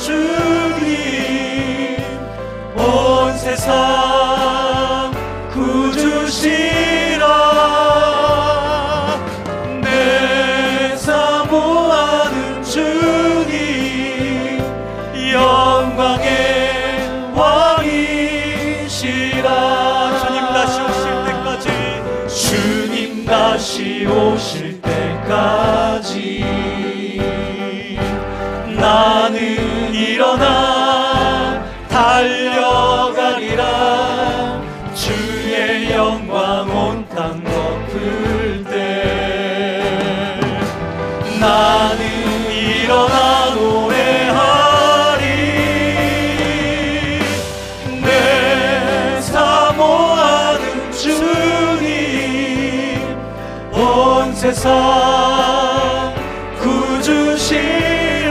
주님 온 세상 구주시라. 내 사모하는 주님 영광의 왕이시라. 주님 다시 오실 때까지, 주님 다시 오실 때까지 나는 일어나 달려가리라. 주의 영광 온 땅 덮을 때 나는 일어나 노래하리. 내 사모하는 주님 온 세상 구주시라.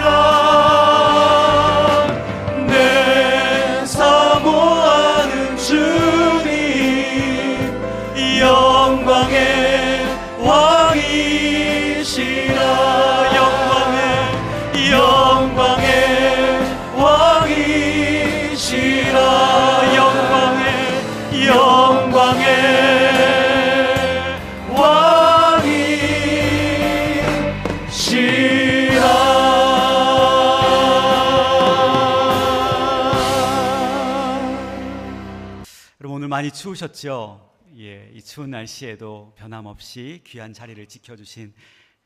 내 사모하는 주님 영광의 왕이시라. 영광의 왕이시라. 영광의 왕이시라. 여러분, 오늘 많이 추우셨죠? 이 추운 날씨에도 변함없이 귀한 자리를 지켜주신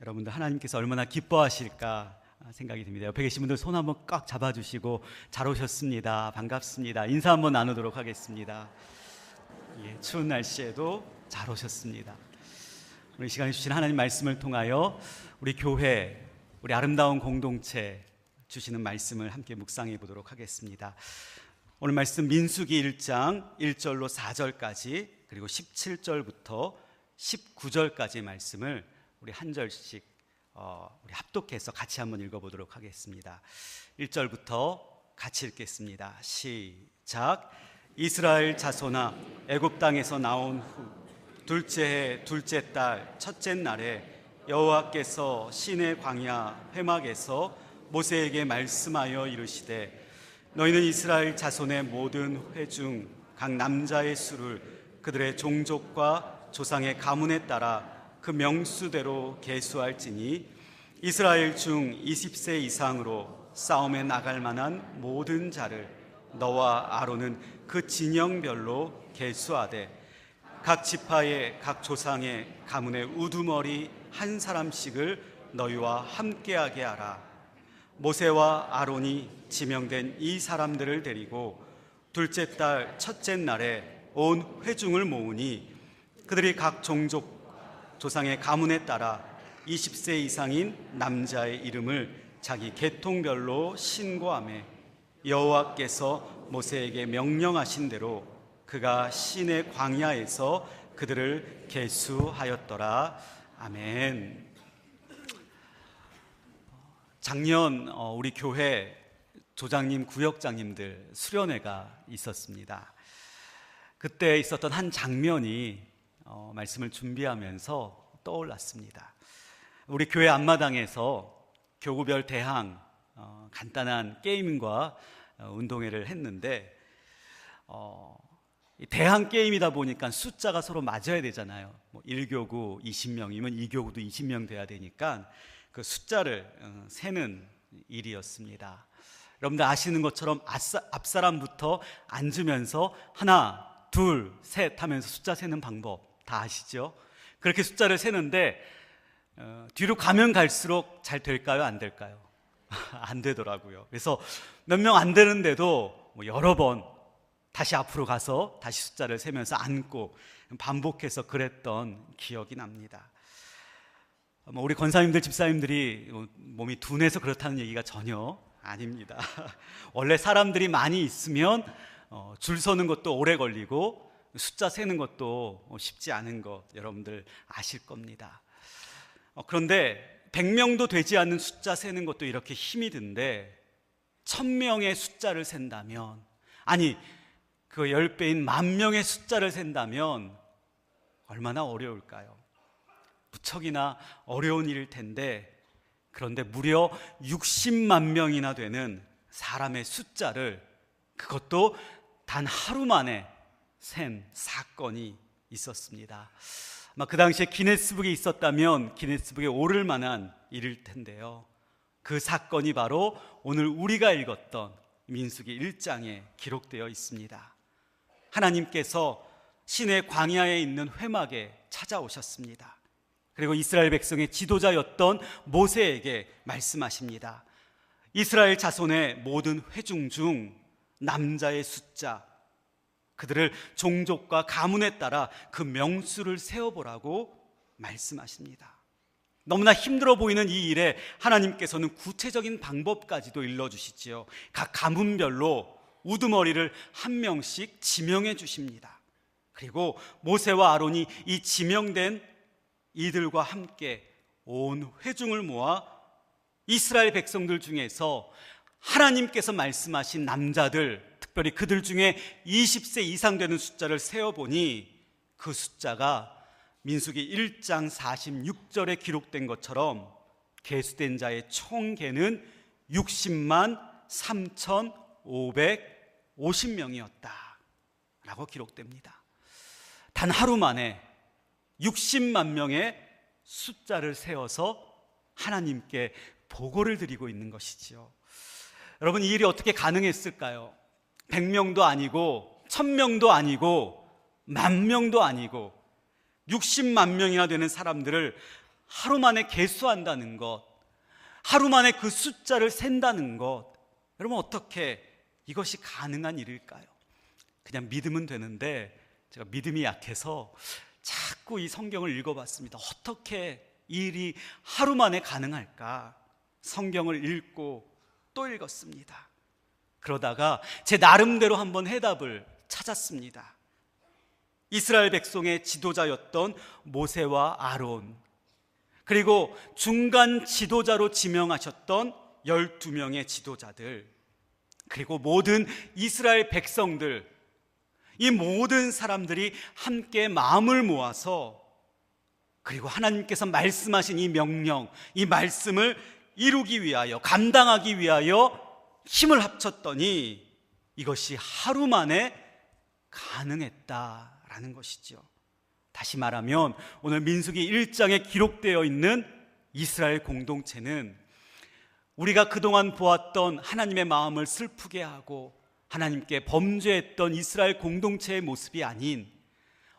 여러분들, 하나님께서 얼마나 기뻐하실까 생각이 듭니다. 옆에 계신 분들 손 한번 꽉 잡아주시고, 잘 오셨습니다, 반갑습니다, 인사 한번 나누도록 하겠습니다. 추운 날씨에도 잘 오셨습니다. 오늘 이 시간에 주신 하나님 말씀을 통하여 우리 교회, 우리 아름다운 공동체 주시는 말씀을 함께 묵상해 보도록 하겠습니다. 오늘 말씀 민수기 1장 1절로 4절까지, 그리고 17절부터 19절까지의 말씀을 우리 한 절씩 우리 합독해서 같이 한번 읽어보도록 하겠습니다. 1절부터 같이 읽겠습니다. 시작. 이스라엘 자손아, 애굽 땅에서 나온 후 둘째 해 둘째 달 첫째 날에 여호와께서 시내 광야 회막에서 모세에게 말씀하여 이르시되, 너희는 이스라엘 자손의 모든 회 중 각 남자의 수를 그들의 종족과 조상의 가문에 따라 그 명수대로 계수할지니, 이스라엘 중 20세 이상으로 싸움에 나갈 만한 모든 자를 너와 아론은 그 진영별로 계수하되, 각 지파의 각 조상의 가문의 우두머리 한 사람씩을 너희와 함께하게 하라. 모세와 아론이 지명된 이 사람들을 데리고 둘째 달 첫째 날에 온 회중을 모으니, 그들이 각 종족 조상의 가문에 따라 20세 이상인 남자의 이름을 자기 계통별로 신고하매, 여호와께서 모세에게 명령하신 대로 그가 시내 광야에서 그들을 계수하였더라. 아멘. 작년 우리 교회 조장님, 구역장님들 수련회가 있었습니다. 그때 있었던 한 장면이 말씀을 준비하면서 떠올랐습니다. 우리 교회 앞마당에서 교구별 대항 간단한 게임과 운동회를 했는데, 대항 게임이다 보니까 숫자가 서로 맞아야 되잖아요. 1교구 20명이면 2교구도 20명 돼야 되니까 그 숫자를 세는 일이었습니다. 여러분들 아시는 것처럼 앞사람부터 앉으면서 하나, 둘, 셋 하면서 숫자 세는 방법 다 아시죠? 그렇게 숫자를 세는데 뒤로 가면 갈수록 잘 될까요? 안 될까요? 안 되더라고요. 그래서 몇 명 안 되는데도 여러 번 다시 앞으로 가서 다시 숫자를 세면서 앉고 반복해서 그랬던 기억이 납니다. 우리 권사님들, 집사님들이 몸이 둔해서 그렇다는 얘기가 전혀 아닙니다. 원래 사람들이 많이 있으면 줄 서는 것도 오래 걸리고 숫자 세는 것도 쉽지 않은 것 여러분들 아실 겁니다. 그런데 100명도 되지 않는 숫자 세는 것도 이렇게 힘이 든데, 1000명의 숫자를 센다면, 아니 그 10배인 10,000명의 숫자를 센다면 얼마나 어려울까요? 무척이나 어려운 일일 텐데, 그런데 무려 60만 명이나 되는 사람의 숫자를, 그것도 단 하루 만에 센 사건이 있었습니다. 아마 그 당시에 기네스북에 있었다면 기네스북에 오를 만한 일일 텐데요. 그 사건이 바로 오늘 우리가 읽었던 민수기 1장에 기록되어 있습니다. 하나님께서 시내 광야에 있는 회막에 찾아오셨습니다. 그리고 이스라엘 백성의 지도자였던 모세에게 말씀하십니다. 이스라엘 자손의 모든 회중 중 남자의 숫자, 그들을 종족과 가문에 따라 그 명수를 세어보라고 말씀하십니다. 너무나 힘들어 보이는 이 일에 하나님께서는 구체적인 방법까지도 일러주시지요. 각 가문별로 우두머리를 한 명씩 지명해 주십니다. 그리고 모세와 아론이 이 지명된 이들과 함께 온 회중을 모아 이스라엘 백성들 중에서 하나님께서 말씀하신 남자들, 특별히 그들 중에 20세 이상 되는 숫자를 세어보니 그 숫자가 민수기 1장 46절에 기록된 것처럼 계수된 자의 총 계는 60만 3,550명이었다 라고 기록됩니다. 단 하루 만에 60만 명의 숫자를 세워서 하나님께 보고를 드리고 있는 것이지요. 여러분, 이 일이 어떻게 가능했을까요? 100명도 아니고 1000명도 아니고 10,000명도 아니고 60만 명이나 되는 사람들을 하루 만에 계수한다는 것, 하루 만에 그 숫자를 센다는 것, 여러분 어떻게 이것이 가능한 일일까요? 그냥 믿으면 되는데 제가 믿음이 약해서 자꾸 이 성경을 읽어봤습니다. 어떻게 이 일이 하루 만에 가능할까? 성경을 읽고 또 읽었습니다. 그러다가 제 나름대로 한번 해답을 찾았습니다. 이스라엘 백성의 지도자였던 모세와 아론, 그리고 중간 지도자로 지명하셨던 12명의 지도자들, 그리고 모든 이스라엘 백성들, 이 모든 사람들이 함께 마음을 모아서, 그리고 하나님께서 말씀하신 이 명령, 이 말씀을 이루기 위하여, 감당하기 위하여 힘을 합쳤더니 이것이 하루 만에 가능했다라는 것이죠. 다시 말하면 오늘 민수기 1장에 기록되어 있는 이스라엘 공동체는 우리가 그동안 보았던 하나님의 마음을 슬프게 하고 하나님께 범죄했던 이스라엘 공동체의 모습이 아닌,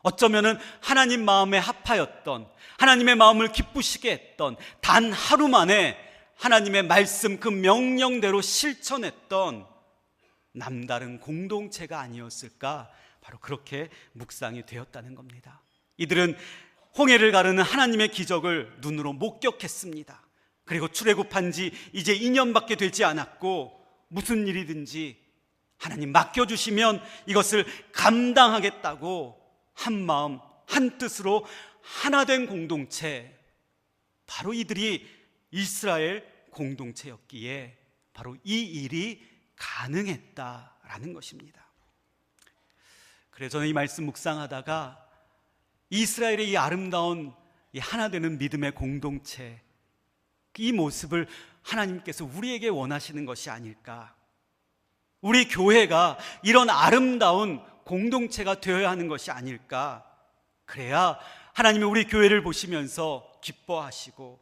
어쩌면은 하나님 마음에 합하였던, 하나님의 마음을 기쁘시게 했던, 단 하루 만에 하나님의 말씀 그 명령대로 실천했던 남다른 공동체가 아니었을까, 바로 그렇게 묵상이 되었다는 겁니다. 이들은 홍해를 가르는 하나님의 기적을 눈으로 목격했습니다. 그리고 출애굽한 지 이제 2년밖에 되지 않았고 무슨 일이든지 하나님 맡겨주시면 이것을 감당하겠다고 한 마음 한 뜻으로 하나 된 공동체, 바로 이들이 이스라엘 공동체였기에 바로 이 일이 가능했다라는 것입니다. 그래서 저는 이 말씀 묵상하다가 이스라엘의 이 아름다운 이 하나 되는 믿음의 공동체, 이 모습을 하나님께서 우리에게 원하시는 것이 아닐까, 우리 교회가 이런 아름다운 공동체가 되어야 하는 것이 아닐까, 그래야 하나님이 우리 교회를 보시면서 기뻐하시고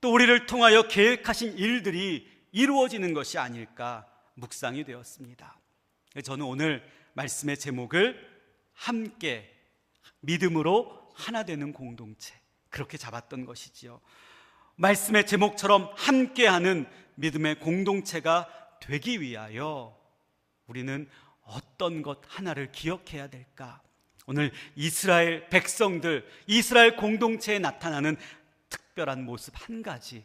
또 우리를 통하여 계획하신 일들이 이루어지는 것이 아닐까 묵상이 되었습니다. 저는 오늘 말씀의 제목을 함께 믿음으로 하나 되는 공동체, 그렇게 잡았던 것이지요. 말씀의 제목처럼 함께하는 믿음의 공동체가 되기 위하여 우리는 어떤 것 하나를 기억해야 될까? 오늘 이스라엘 백성들, 이스라엘 공동체에 나타나는 특별한 모습 한 가지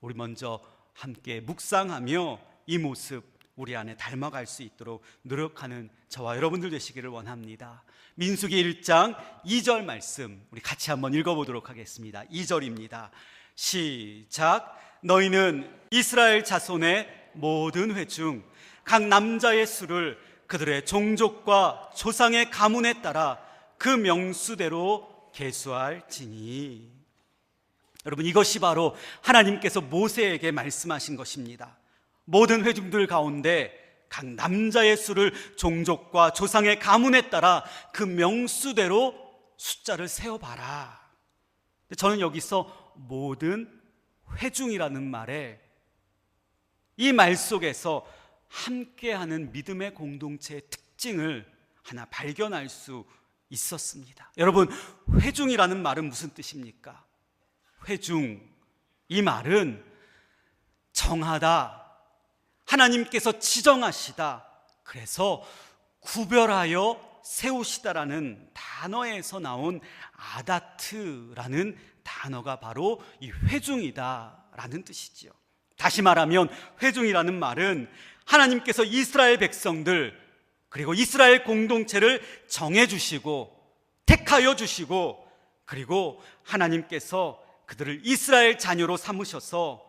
우리 먼저 함께 묵상하며 이 모습 우리 안에 닮아갈 수 있도록 노력하는 저와 여러분들 되시기를 원합니다. 민수기 1장 2절 말씀 우리 같이 한번 읽어보도록 하겠습니다. 2절입니다. 시작. 너희는 이스라엘 자손의 모든 회 중 각 남자의 수를 그들의 종족과 조상의 가문에 따라 그 명수대로 계수할지니. 여러분, 이것이 바로 하나님께서 모세에게 말씀하신 것입니다. 모든 회중들 가운데 각 남자의 수를 종족과 조상의 가문에 따라 그 명수대로 숫자를 세어봐라. 저는 여기서 모든 회중이라는 말에 이 말 속에서 함께하는 믿음의 공동체의 특징을 하나 발견할 수 있었습니다. 여러분, 회중이라는 말은 무슨 뜻입니까? 회중, 이 말은 정하다, 하나님께서 지정하시다, 그래서 구별하여 세우시다라는 단어에서 나온 아다트라는 단어가 바로 이 회중이다라는 뜻이지요. 다시 말하면 회중이라는 말은 하나님께서 이스라엘 백성들 그리고 이스라엘 공동체를 정해주시고 택하여 주시고, 그리고 하나님께서 그들을 이스라엘 자녀로 삼으셔서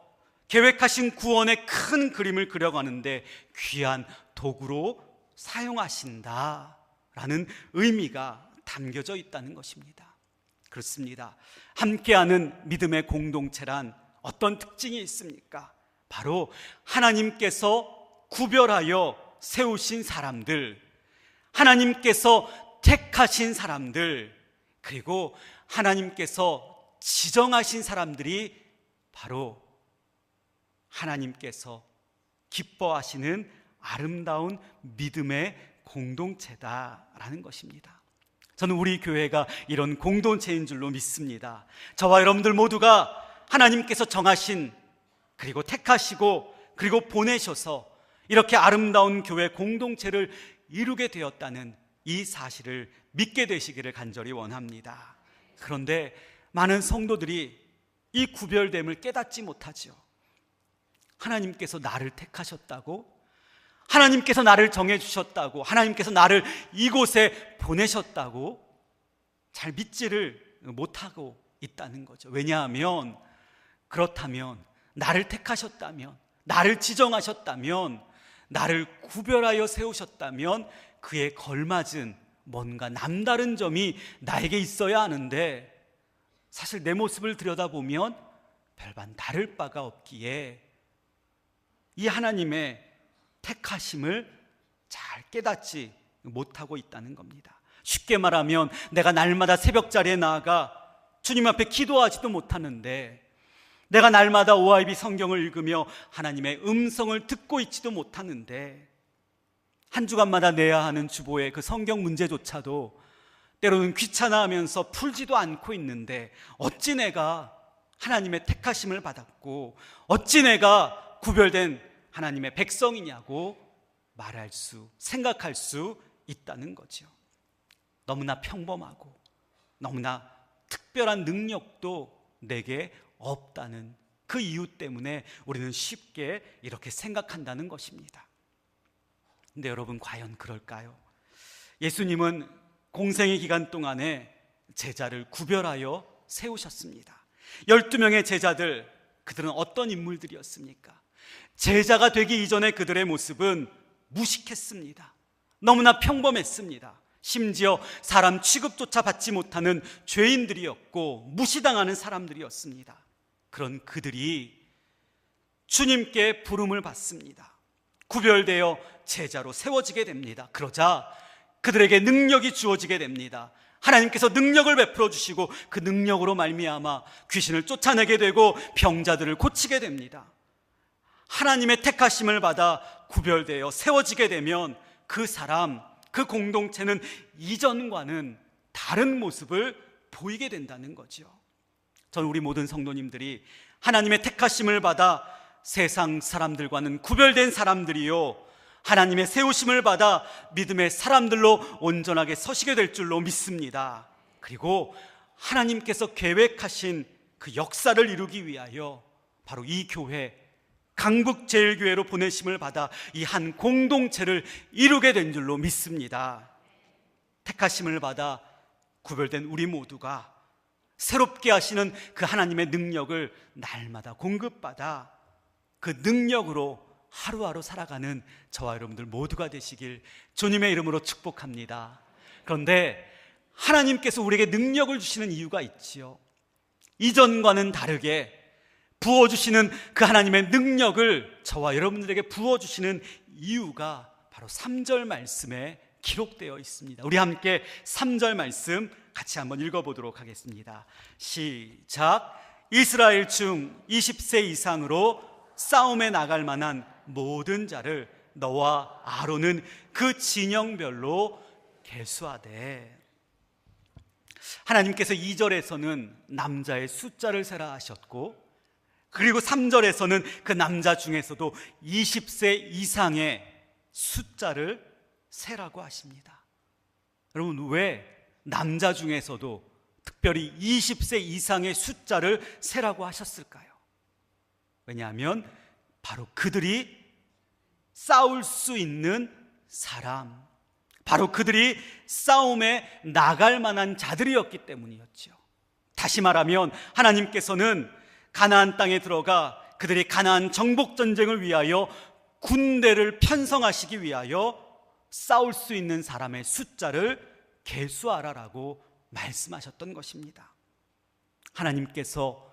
계획하신 구원의 큰 그림을 그려가는데 귀한 도구로 사용하신다라는 의미가 담겨져 있다는 것입니다. 그렇습니다. 함께하는 믿음의 공동체란 어떤 특징이 있습니까? 바로 하나님께서 구별하여 세우신 사람들, 하나님께서 택하신 사람들, 그리고 하나님께서 지정하신 사람들이 바로 하나님께서 기뻐하시는 아름다운 믿음의 공동체다라는 것입니다. 저는 우리 교회가 이런 공동체인 줄로 믿습니다. 저와 여러분들 모두가 하나님께서 정하신, 그리고 택하시고, 그리고 보내셔서 이렇게 아름다운 교회 공동체를 이루게 되었다는 이 사실을 믿게 되시기를 간절히 원합니다. 그런데 많은 성도들이 이 구별됨을 깨닫지 못하죠. 하나님께서 나를 택하셨다고, 하나님께서 나를 정해주셨다고, 하나님께서 나를 이곳에 보내셨다고 잘 믿지를 못하고 있다는 거죠. 왜냐하면, 그렇다면, 나를 택하셨다면, 나를 지정하셨다면, 나를 구별하여 세우셨다면 그에 걸맞은 뭔가 남다른 점이 나에게 있어야 하는데, 사실 내 모습을 들여다보면 별반 다를 바가 없기에 이 하나님의 택하심을 잘 깨닫지 못하고 있다는 겁니다. 쉽게 말하면 내가 날마다 새벽자리에 나아가 주님 앞에 기도하지도 못하는데, 내가 날마다 OIB 성경을 읽으며 하나님의 음성을 듣고 있지도 못하는데, 한 주간마다 내야 하는 주보의 그 성경 문제조차도 때로는 귀찮아하면서 풀지도 않고 있는데, 어찌 내가 하나님의 택하심을 받았고 어찌 내가 구별된 하나님의 백성이냐고 말할 수, 생각할 수 있다는 거죠. 너무나 평범하고 너무나 특별한 능력도 내게 없다는 그 이유 때문에 우리는 쉽게 이렇게 생각한다는 것입니다. 근데 여러분, 과연 그럴까요? 예수님은 공생의 기간 동안에 제자를 구별하여 세우셨습니다. 12명의 제자들, 그들은 어떤 인물들이었습니까? 제자가 되기 이전에 그들의 모습은 무식했습니다. 너무나 평범했습니다. 심지어 사람 취급조차 받지 못하는 죄인들이었고 무시당하는 사람들이었습니다. 그런 그들이 주님께 부름을 받습니다. 구별되어 제자로 세워지게 됩니다. 그러자 그들에게 능력이 주어지게 됩니다. 하나님께서 능력을 베풀어 주시고 그 능력으로 말미암아 귀신을 쫓아내게 되고 병자들을 고치게 됩니다. 하나님의 택하심을 받아 구별되어 세워지게 되면 그 사람, 그 공동체는 이전과는 다른 모습을 보이게 된다는 거죠. 저는 우리 모든 성도님들이 하나님의 택하심을 받아 세상 사람들과는 구별된 사람들이요, 하나님의 세우심을 받아 믿음의 사람들로 온전하게 서시게 될 줄로 믿습니다. 그리고 하나님께서 계획하신 그 역사를 이루기 위하여 바로 이 교회, 강북제일교회로 보내심을 받아 이 한 공동체를 이루게 된 줄로 믿습니다. 택하심을 받아 구별된 우리 모두가 새롭게 하시는 그 하나님의 능력을 날마다 공급받아 그 능력으로 하루하루 살아가는 저와 여러분들 모두가 되시길 주님의 이름으로 축복합니다. 그런데 하나님께서 우리에게 능력을 주시는 이유가 있지요. 이전과는 다르게 부어주시는 그 하나님의 능력을 저와 여러분들에게 부어주시는 이유가 바로 3절 말씀에 기록되어 있습니다. 우리 함께 3절 말씀 같이 한번 읽어보도록 하겠습니다. 시작. 이스라엘 중 20세 이상으로 싸움에 나갈 만한 모든 자를 너와 아론은 그 진영별로 계수하되. 하나님께서 2절에서는 남자의 숫자를 세라 하셨고, 그리고 3절에서는 그 남자 중에서도 20세 이상의 숫자를 세라고 하십니다. 여러분, 왜 남자 중에서도 특별히 20세 이상의 숫자를 세라고 하셨을까요? 왜냐하면 바로 그들이 싸울 수 있는 사람, 바로 그들이 싸움에 나갈 만한 자들이었기 때문이었죠. 다시 말하면 하나님께서는 가나안 땅에 들어가 그들이 가나안 정복 전쟁을 위하여 군대를 편성하시기 위하여 싸울 수 있는 사람의 숫자를 계수하라라고 말씀하셨던 것입니다. 하나님께서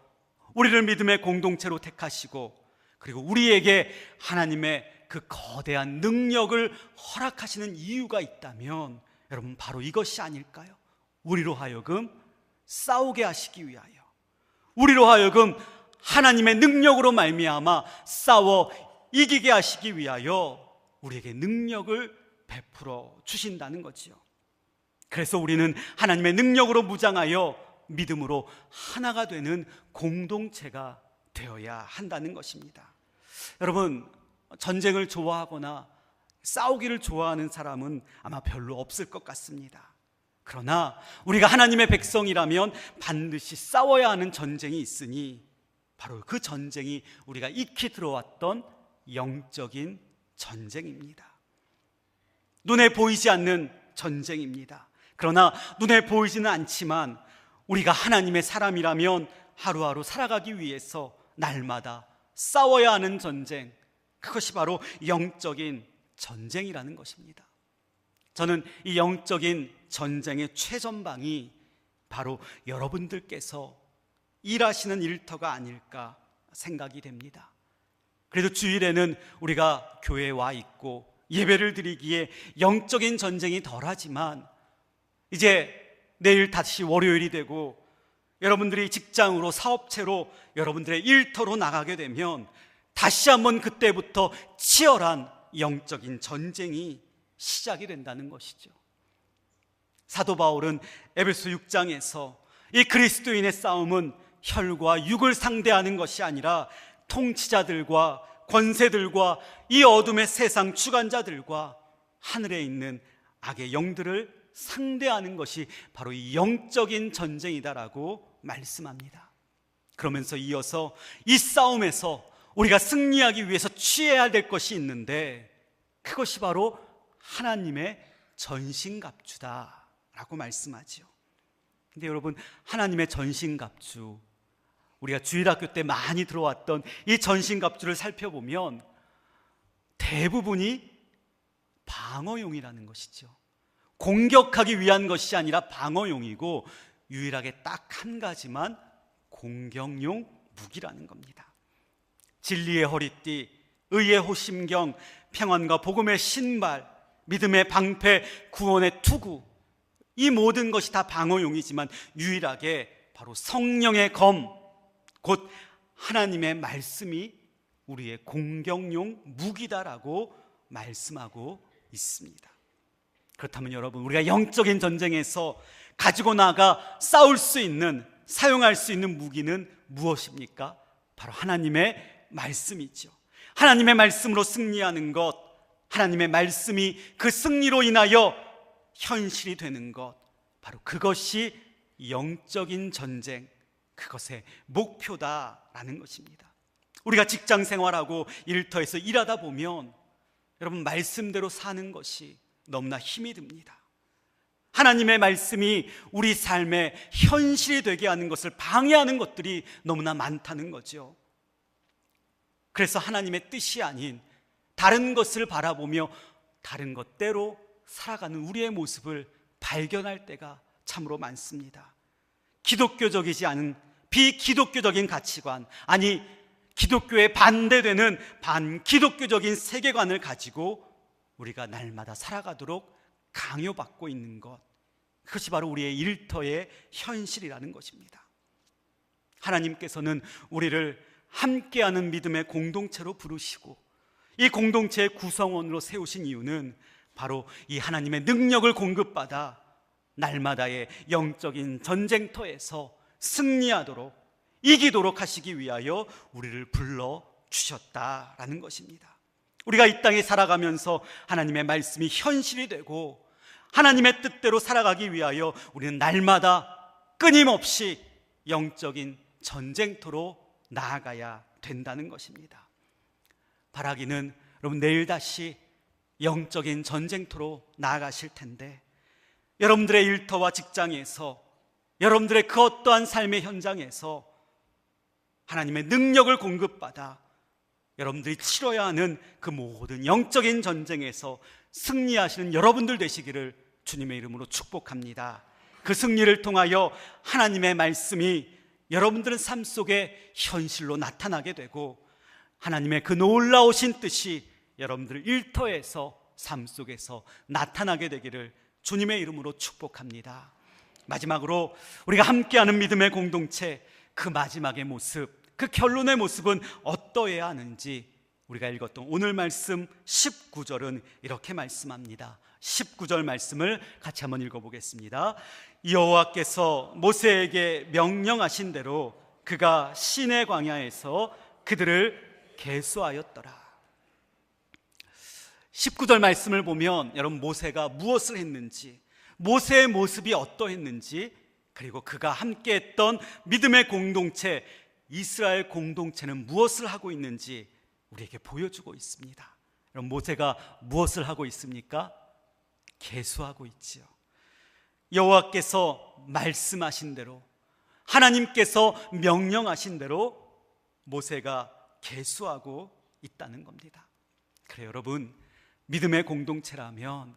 우리를 믿음의 공동체로 택하시고, 그리고 우리에게 하나님의 그 거대한 능력을 허락하시는 이유가 있다면 여러분, 바로 이것이 아닐까요? 우리로 하여금 싸우게 하시기 위하여, 우리로 하여금 하나님의 능력으로 말미암아 싸워 이기게 하시기 위하여 우리에게 능력을 베풀어 주신다는 거지요. 그래서 우리는 하나님의 능력으로 무장하여 믿음으로 하나가 되는 공동체가 되어야 한다는 것입니다. 여러분, 전쟁을 좋아하거나 싸우기를 좋아하는 사람은 아마 별로 없을 것 같습니다. 그러나 우리가 하나님의 백성이라면 반드시 싸워야 하는 전쟁이 있으니 바로 그 전쟁이 우리가 익히 들어왔던 영적인 전쟁입니다. 눈에 보이지 않는 전쟁입니다. 그러나 눈에 보이지는 않지만 우리가 하나님의 사람이라면 하루하루 살아가기 위해서 날마다 싸워야 하는 전쟁, 그것이 바로 영적인 전쟁이라는 것입니다. 저는 이 영적인 전쟁의 최전방이 바로 여러분들께서 일하시는 일터가 아닐까 생각이 됩니다. 그래도 주일에는 우리가 교회에 와 있고 예배를 드리기에 영적인 전쟁이 덜하지만, 이제 내일 다시 월요일이 되고 여러분들이 직장으로, 사업체로, 여러분들의 일터로 나가게 되면 다시 한번 그때부터 치열한 영적인 전쟁이 시작이 된다는 것이죠. 사도 바울은 에베소 6장에서 이 그리스도인의 싸움은 혈과 육을 상대하는 것이 아니라 통치자들과 권세들과 이 어둠의 세상 주관자들과 하늘에 있는 악의 영들을 상대하는 것이 바로 이 영적인 전쟁이다라고 말씀합니다. 그러면서 이어서 이 싸움에서 우리가 승리하기 위해서 취해야 될 것이 있는데, 그것이 바로 하나님의 전신갑주다라고 말씀하죠. 근데 여러분, 하나님의 전신갑주, 우리가 주일학교 때 많이 들어왔던 이 전신갑주를 살펴보면 대부분이 방어용이라는 것이죠. 공격하기 위한 것이 아니라 방어용이고, 유일하게 딱 한 가지만 공격용 무기라는 겁니다. 진리의 허리띠, 의의 호심경, 평안과 복음의 신발, 믿음의 방패, 구원의 투구, 이 모든 것이 다 방어용이지만 유일하게 바로 성령의 검, 곧 하나님의 말씀이 우리의 공격용 무기다라고 말씀하고 있습니다. 그렇다면 여러분, 우리가 영적인 전쟁에서 가지고 나가 싸울 수 있는, 사용할 수 있는 무기는 무엇입니까? 바로 하나님의 말씀이죠. 하나님의 말씀으로 승리하는 것, 하나님의 말씀이 그 승리로 인하여 현실이 되는 것, 바로 그것이 영적인 전쟁, 그것의 목표다라는 것입니다. 우리가 직장 생활하고 일터에서 일하다 보면 여러분, 말씀대로 사는 것이 너무나 힘이 듭니다. 하나님의 말씀이 우리 삶의 현실이 되게 하는 것을 방해하는 것들이 너무나 많다는 거죠. 그래서 하나님의 뜻이 아닌 다른 것을 바라보며 다른 것대로 살아가는 우리의 모습을 발견할 때가 참으로 많습니다. 기독교적이지 않은 비기독교적인 가치관, 아니 기독교에 반대되는 반기독교적인 세계관을 가지고 우리가 날마다 살아가도록 강요받고 있는 것, 그것이 바로 우리의 일터의 현실이라는 것입니다. 하나님께서는 우리를 함께하는 믿음의 공동체로 부르시고 이 공동체의 구성원으로 세우신 이유는 바로 이 하나님의 능력을 공급받아 날마다의 영적인 전쟁터에서 승리하도록, 이기도록 하시기 위하여 우리를 불러주셨다라는 것입니다. 우리가 이 땅에 살아가면서 하나님의 말씀이 현실이 되고 하나님의 뜻대로 살아가기 위하여 우리는 날마다 끊임없이 영적인 전쟁터로 나아가야 된다는 것입니다. 바라기는 여러분 내일 다시 영적인 전쟁터로 나아가실 텐데, 여러분들의 일터와 직장에서, 여러분들의 그 어떠한 삶의 현장에서 하나님의 능력을 공급받아 여러분들이 치러야 하는 그 모든 영적인 전쟁에서 승리하시는 여러분들 되시기를 주님의 이름으로 축복합니다. 그 승리를 통하여 하나님의 말씀이 여러분들의 삶 속에 현실로 나타나게 되고 하나님의 그 놀라우신 뜻이 여러분들 일터에서, 삶 속에서 나타나게 되기를 주님의 이름으로 축복합니다. 마지막으로 우리가 함께하는 믿음의 공동체, 그 마지막의 모습, 그 결론의 모습은 어떠해야 하는지 우리가 읽었던 오늘 말씀 19절은 이렇게 말씀합니다. 19절 말씀을 같이 한번 읽어보겠습니다. 여호와께서 모세에게 명령하신 대로 그가 시내 광야에서 그들을 계수하였더라. 19절 말씀을 보면 여러분 모세가 무엇을 했는지, 모세의 모습이 어떠했는지, 그리고 그가 함께했던 믿음의 공동체 이스라엘 공동체는 무엇을 하고 있는지 우리에게 보여주고 있습니다. 여러분 모세가 무엇을 하고 있습니까? 계수하고 있지요. 여호와께서 말씀하신 대로, 하나님께서 명령하신 대로 모세가 계수하고 있다는 겁니다. 그래요, 여러분, 믿음의 공동체라면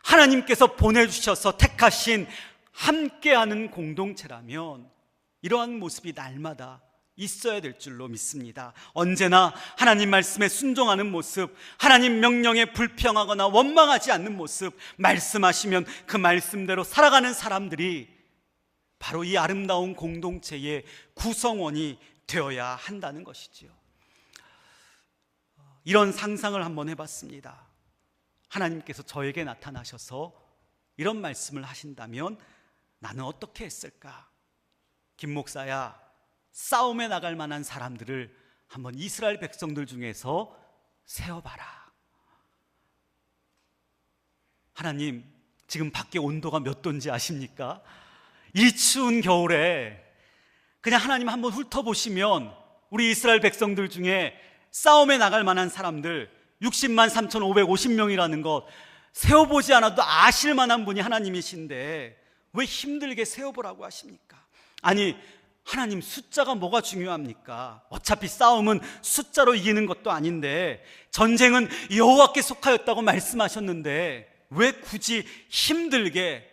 하나님께서 보내주셔서 택하신 함께하는 공동체라면 이러한 모습이 날마다 있어야 될 줄로 믿습니다. 언제나 하나님 말씀에 순종하는 모습, 하나님 명령에 불평하거나 원망하지 않는 모습, 말씀하시면 그 말씀대로 살아가는 사람들이 바로 이 아름다운 공동체의 구성원이 되어야 한다는 것이지요. 이런 상상을 한번 해봤습니다. 하나님께서 저에게 나타나셔서 이런 말씀을 하신다면 나는 어떻게 했을까? 김 목사야, 싸움에 나갈 만한 사람들을 한번 이스라엘 백성들 중에서 세워봐라. 하나님, 지금 밖에 온도가 몇 도인지 아십니까? 이 추운 겨울에 그냥 하나님 한번 훑어보시면 우리 이스라엘 백성들 중에 싸움에 나갈 만한 사람들 60만 3,550명이라는 것 세워보지 않아도 아실 만한 분이 하나님이신데 왜 힘들게 세워보라고 하십니까? 아니, 하나님 숫자가 뭐가 중요합니까? 어차피 싸움은 숫자로 이기는 것도 아닌데, 전쟁은 여호와께 속하였다고 말씀하셨는데 왜 굳이 힘들게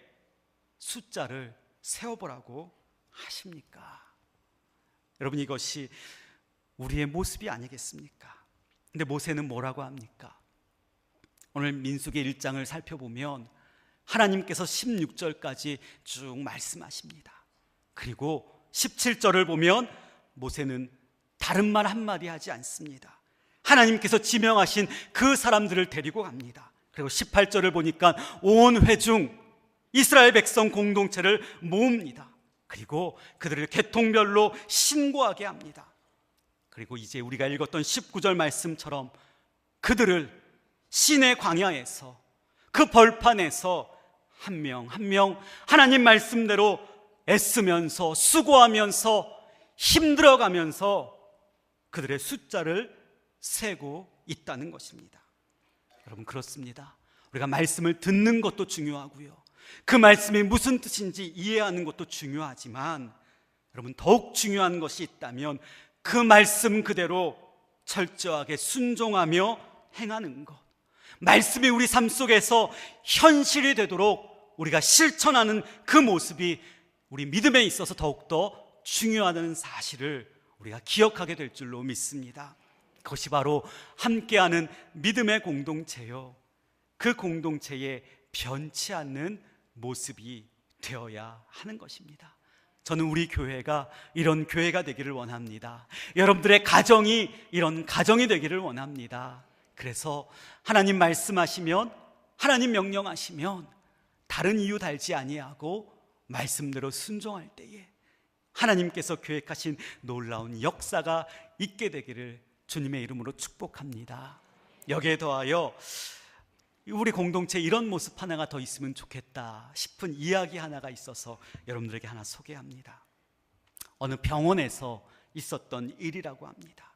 숫자를 세워보라고 하십니까? 여러분, 이것이 우리의 모습이 아니겠습니까? 근데 모세는 뭐라고 합니까? 오늘 민수기 1장을 살펴보면 하나님께서 16절까지 쭉 말씀하십니다. 그리고 17절을 보면 모세는 다른 말 한마디 하지 않습니다. 하나님께서 지명하신 그 사람들을 데리고 갑니다. 그리고 18절을 보니까 온 회중 이스라엘 백성 공동체를 모읍니다. 그리고 그들을 계통별로 신고하게 합니다. 그리고 이제 우리가 읽었던 19절 말씀처럼 그들을 시내 광야에서, 그 벌판에서 한 명 한 명 하나님 말씀대로 애쓰면서 수고하면서 힘들어가면서 그들의 숫자를 세고 있다는 것입니다. 여러분, 그렇습니다. 우리가 말씀을 듣는 것도 중요하고요, 그 말씀이 무슨 뜻인지 이해하는 것도 중요하지만 여러분, 더욱 중요한 것이 있다면 그 말씀 그대로 철저하게 순종하며 행하는 것, 말씀이 우리 삶 속에서 현실이 되도록 우리가 실천하는 그 모습이 우리 믿음에 있어서 더욱더 중요하다는 사실을 우리가 기억하게 될 줄로 믿습니다. 그것이 바로 함께하는 믿음의 공동체요, 그 공동체에 변치 않는 모습이 되어야 하는 것입니다. 저는 우리 교회가 이런 교회가 되기를 원합니다. 여러분들의 가정이 이런 가정이 되기를 원합니다. 그래서 하나님 말씀하시면, 하나님 명령하시면 다른 이유 달지 아니하고 말씀대로 순종할 때에 하나님께서 계획하신 놀라운 역사가 있게 되기를 주님의 이름으로 축복합니다. 여기에 더하여 우리 공동체에 이런 모습 하나가 더 있으면 좋겠다 싶은 이야기 하나가 있어서 여러분들에게 하나 소개합니다. 어느 병원에서 있었던 일이라고 합니다.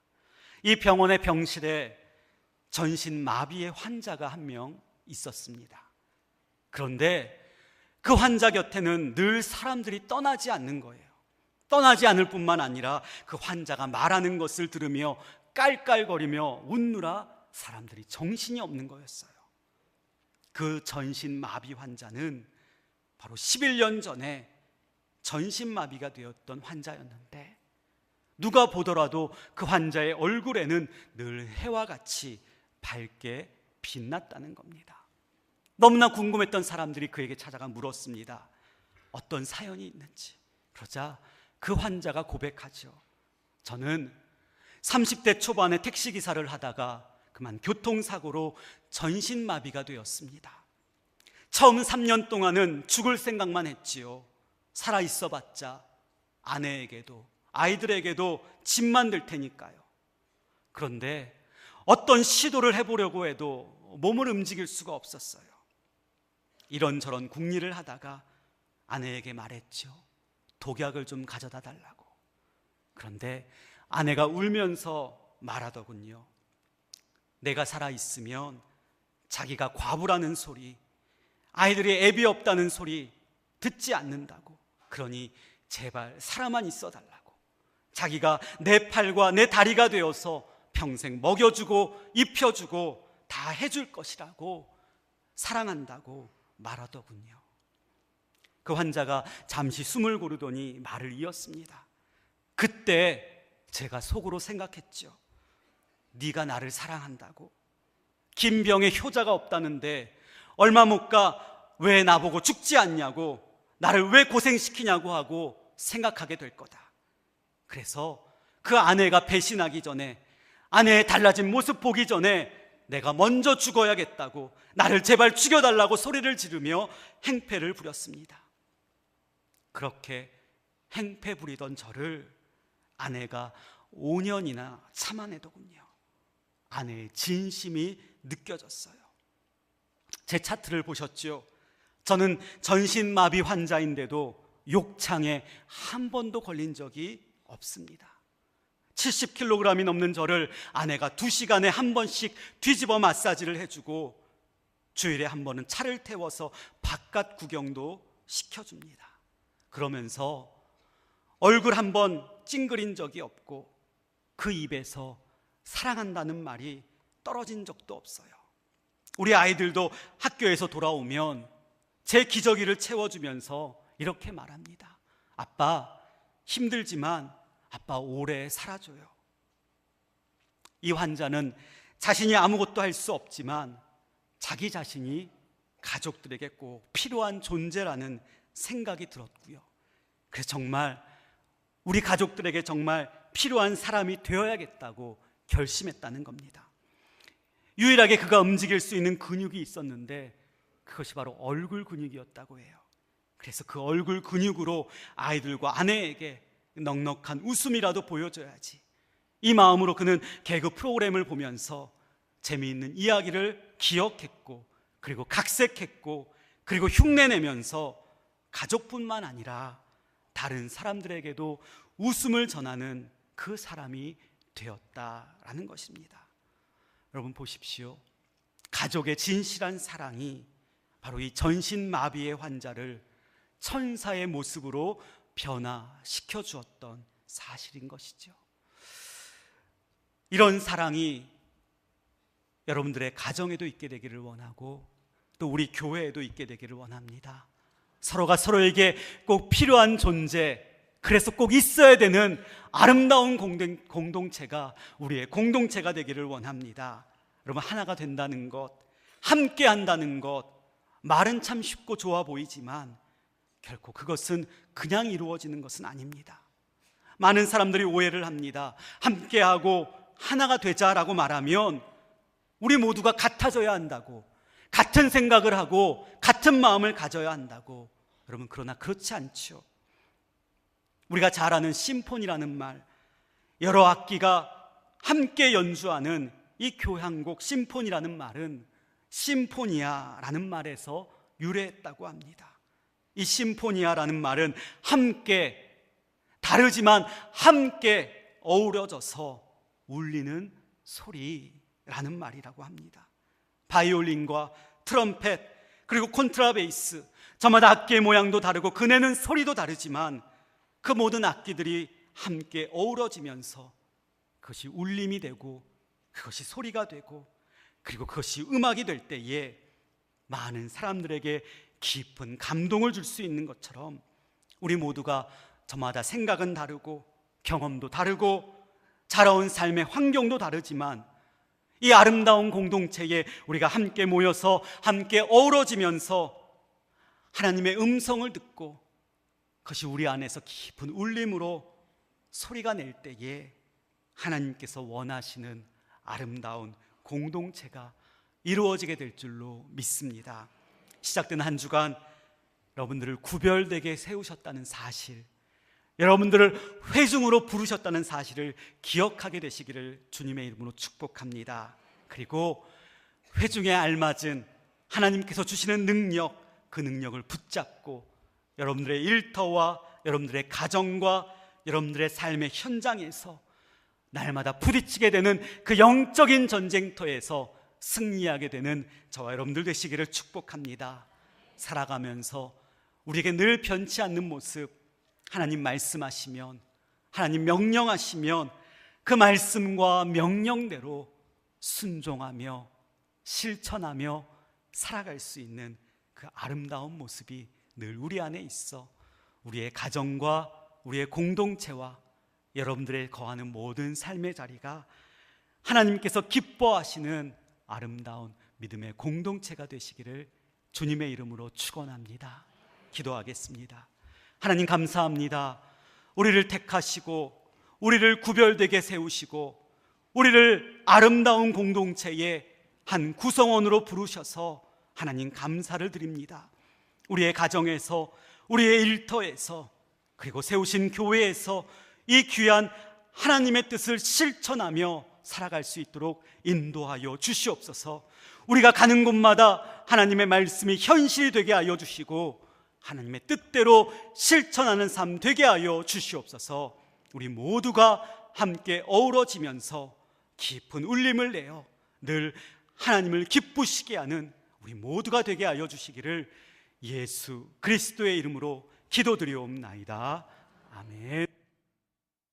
이 병원의 병실에 전신마비의 환자가 한 명 있었습니다. 그런데 그 환자 곁에는 늘 사람들이 떠나지 않는 거예요. 떠나지 않을 뿐만 아니라 그 환자가 말하는 것을 들으며 깔깔거리며 웃느라 사람들이 정신이 없는 거였어요. 그 전신마비 환자는 바로 11년 전에 전신마비가 되었던 환자였는데, 누가 보더라도 그 환자의 얼굴에는 늘 해와 같이 밝게 빛났다는 겁니다. 너무나 궁금했던 사람들이 그에게 찾아가 물었습니다. 어떤 사연이 있는지. 그러자 그 환자가 고백하죠. 저는 30대 초반에 택시기사를 하다가 그만 교통사고로 전신마비가 되었습니다. 처음 3년 동안은 죽을 생각만 했지요. 살아있어 봤자 아내에게도 아이들에게도 짐만 될 테니까요. 그런데 어떤 시도를 해보려고 해도 몸을 움직일 수가 없었어요. 이런저런 궁리를 하다가 아내에게 말했죠. 독약을 좀 가져다 달라고. 그런데 아내가 울면서 말하더군요. 내가 살아있으면 자기가 과부라는 소리, 아이들이 애비 없다는 소리 듣지 않는다고. 그러니 제발 살아만 있어 달라고. 자기가 내 팔과 내 다리가 되어서 평생 먹여주고 입혀주고 다 해줄 것이라고, 사랑한다고 말하더군요. 그 환자가 잠시 숨을 고르더니 말을 이었습니다. 그때 제가 속으로 생각했죠. 네가 나를 사랑한다고, 긴 병에 효자가 없다는데 얼마 못 가 왜 나보고 죽지 않냐고, 나를 왜 고생시키냐고 하고 생각하게 될 거다. 그래서 그 아내가 배신하기 전에, 아내의 달라진 모습 보기 전에 내가 먼저 죽어야겠다고, 나를 제발 죽여달라고 소리를 지르며 행패를 부렸습니다. 그렇게 행패 부리던 저를 아내가 5년이나 참아내더군요. 아내의 진심이 느껴졌어요. 제 차트를 보셨죠? 저는 전신마비 환자인데도 욕창에 한 번도 걸린 적이 없습니다. 70kg이 넘는 저를 아내가 2시간에 한 번씩 뒤집어 마사지를 해주고 주일에 한 번은 차를 태워서 바깥 구경도 시켜줍니다. 그러면서 얼굴 한 번 찡그린 적이 없고 그 입에서 사랑한다는 말이 떨어진 적도 없어요. 우리 아이들도 학교에서 돌아오면 제 기저귀를 채워주면서 이렇게 말합니다. 아빠, 힘들지만 아빠 오래 살아줘요. 이 환자는 자신이 아무것도 할 수 없지만 자기 자신이 가족들에게 꼭 필요한 존재라는 생각이 들었고요. 그래서 정말 우리 가족들에게 정말 필요한 사람이 되어야겠다고 결심했다는 겁니다. 유일하게 그가 움직일 수 있는 근육이 있었는데 그것이 바로 얼굴 근육이었다고 해요. 그래서 그 얼굴 근육으로 아이들과 아내에게 넉넉한 웃음이라도 보여줘야지, 이 마음으로 그는 개그 프로그램을 보면서 재미있는 이야기를 기억했고, 그리고 각색했고, 그리고 흉내내면서 가족뿐만 아니라 다른 사람들에게도 웃음을 전하는 그 사람이 되었다라는 것입니다. 여러분 보십시오. 가족의 진실한 사랑이 바로 이 전신마비의 환자를 천사의 모습으로 변화시켜 주었던 사실인 것이죠. 이런 사랑이 여러분들의 가정에도 있게 되기를 원하고 또 우리 교회에도 있게 되기를 원합니다. 서로가 서로에게 꼭 필요한 존재, 그래서 꼭 있어야 되는 아름다운 공동체가 우리의 공동체가 되기를 원합니다. 여러분, 하나가 된다는 것, 함께 한다는 것, 말은 참 쉽고 좋아 보이지만 결코 그것은 그냥 이루어지는 것은 아닙니다. 많은 사람들이 오해를 합니다. 함께하고 하나가 되자라고 말하면 우리 모두가 같아져야 한다고, 같은 생각을 하고 같은 마음을 가져야 한다고. 여러분, 그러나 그렇지 않죠. 우리가 잘 아는 심포니라는 말, 여러 악기가 함께 연주하는 이 교향곡 심포니라는 말은 심포니아라는 말에서 유래했다고 합니다. 이 심포니아라는 말은 함께, 다르지만 함께 어우러져서 울리는 소리라는 말이라고 합니다. 바이올린과 트럼펫, 그리고 콘트라베이스, 저마다 악기의 모양도 다르고 그내는 소리도 다르지만 그 모든 악기들이 함께 어우러지면서 그것이 울림이 되고 그것이 소리가 되고 그리고 그것이 음악이 될 때에 많은 사람들에게 깊은 감동을 줄 수 있는 것처럼 우리 모두가 저마다 생각은 다르고 경험도 다르고 자라온 삶의 환경도 다르지만 이 아름다운 공동체에 우리가 함께 모여서 함께 어우러지면서 하나님의 음성을 듣고 그것이 우리 안에서 깊은 울림으로 소리가 낼 때에 하나님께서 원하시는 아름다운 공동체가 이루어지게 될 줄로 믿습니다. 시작된 한 주간 여러분들을 구별되게 세우셨다는 사실, 여러분들을 회중으로 부르셨다는 사실을 기억하게 되시기를 주님의 이름으로 축복합니다. 그리고 회중에 알맞은 하나님께서 주시는 능력, 그 능력을 붙잡고 여러분들의 일터와 여러분들의 가정과 여러분들의 삶의 현장에서 날마다 부딪히게 되는 그 영적인 전쟁터에서 승리하게 되는 저와 여러분들 되시기를 축복합니다. 살아가면서 우리에게 늘 변치 않는 모습, 하나님 말씀하시면, 하나님 명령하시면 그 말씀과 명령대로 순종하며 실천하며 살아갈 수 있는 그 아름다운 모습이 늘 우리 안에 있어 우리의 가정과 우리의 공동체와 여러분들의 거하는 모든 삶의 자리가 하나님께서 기뻐하시는 아름다운 믿음의 공동체가 되시기를 주님의 이름으로 축원합니다. 기도하겠습니다. 하나님, 감사합니다. 우리를 택하시고 우리를 구별되게 세우시고 우리를 아름다운 공동체의 한 구성원으로 부르셔서 하나님 감사를 드립니다. 우리의 가정에서, 우리의 일터에서, 그리고 세우신 교회에서 이 귀한 하나님의 뜻을 실천하며 살아갈 수 있도록 인도하여 주시옵소서. 우리가 가는 곳마다 하나님의 말씀이 현실이 되게 하여 주시고 하나님의 뜻대로 실천하는 삶 되게 하여 주시옵소서. 우리 모두가 함께 어우러지면서 깊은 울림을 내어 늘 하나님을 기쁘시게 하는 우리 모두가 되게 하여 주시기를 예수 그리스도의 이름으로 기도드리옵나이다. 아멘.